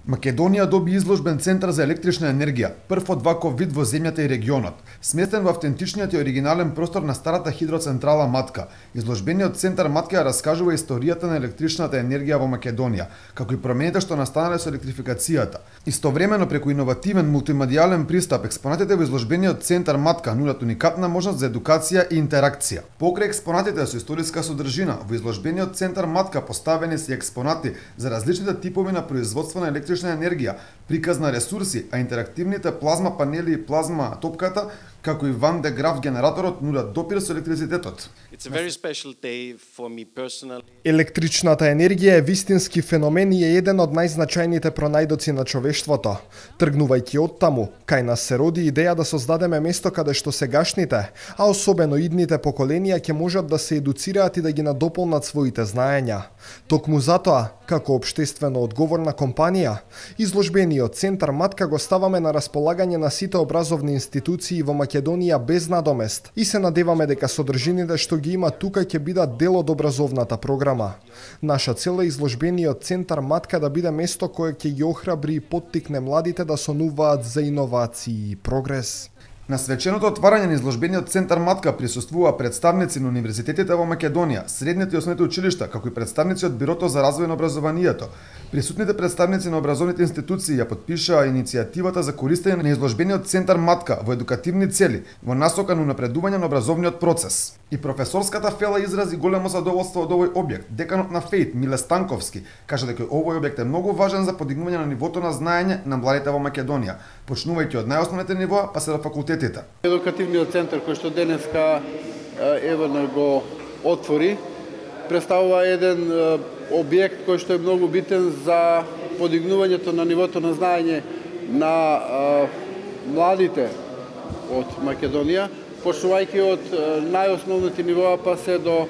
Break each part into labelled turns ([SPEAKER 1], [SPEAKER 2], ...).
[SPEAKER 1] Македонија доби изложбен центар за електрична енергија, прв од ваков вид во земјата и регионот, сместен во автентичниот и оригинален простор на старата хидроцентрала Матка. Изложбениот центар Матка ја раскажува историјата на електричната енергија во Македонија, како и промените што настанале со електрификацијата. Истовремено преку иновативен мултимедијален пристап, експонатите во изложбениот центар Матка нудат уникатна можност за едукација и интеракција. Покрај експонатите со историска содржина, во изложбениот центар Матка поставени се експонати за различните типови на производство на електрична енергија, приказ на ресурси, а интерактивните плазма панели и плазма топката, како и Ван де Граф генераторот нудат допир со електрицитетот.
[SPEAKER 2] Електричната енергија е вистински феномен и е еден од најзначајните пронајдоци на човештвото. Тргнувајќи од таму, кај нас се роди идеја да создадеме место каде што сегашните, а особено идните поколенија ќе можат да се едуцираат и да ги надополнат своите знаења. Токму затоа, како општествено одговорна компанија, изложбениот центар Матка го ставаме на располагање на сите образовни институции во Македонија без надомест и се надеваме дека содржините што ги има тука ќе бидат дел од образовната програма. Наша цел е изложбениот центар Матка да биде место кое ќе ги охрабри и поттикне младите да сонуваат за иновации и прогрес.
[SPEAKER 1] На свеченото отварање на изложбениот центар Матка присуствува представници на универзитетите во Македонија, средните и основните училишта, како и представници од Бирото за развој на образованието. Присутните представници на образовните институции ја потпишаа иницијативата за користење на изложбениот центар Матка во едукативни цели, во насока на унапредување на образовниот процес. И професорската фела изрази големо задоволство од овој објект. Деканот на ФЕИТ Миле Станковски кажа дека овој објект е многу важен за подигнување на нивото на знаење на младите во Македонија, почнувајќи од најосновните нивоа па се до факултетите.
[SPEAKER 3] Едукативниот центар кој што денеска Евана го отвори, представува еден објект кој што е многу битен за подигнувањето на нивото на знаење на младите од Македонија, почнувајќи од најосновните нивоа па се до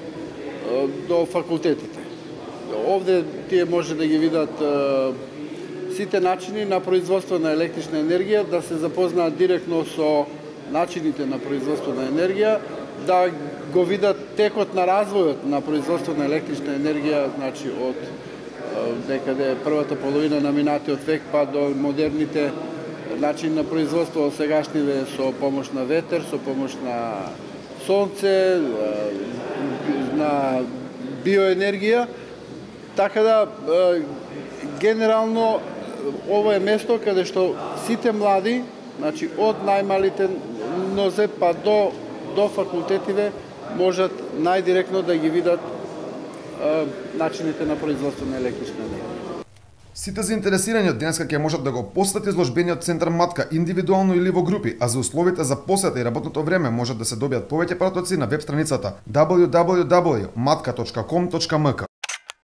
[SPEAKER 3] факултетите. Овде тие може да ги видат сите начини на производство на електрична енергија, да се запознаат директно со начините на производство на енергија, да го видат текот на развојот на производство на електрична енергија, значи од некаде првата половина на минатиот век па до модерните начини на производство, сегашниве со помош на ветер, со помош на сонце, на биоенергија. Така да, генерално, ово е место каде што сите млади, значи од најмалите нозе па до факултетиве, можат најдиректно да ги видат начините на производство на електрична енергија.
[SPEAKER 1] Сите заинтересирани од денеска ќе можат да го посетат изложбениот центар Матка индивидуално или во групи, а за условите за посета и работното време можат да се добијат повеќе пратоци на веб страницата www.matka.com.mk.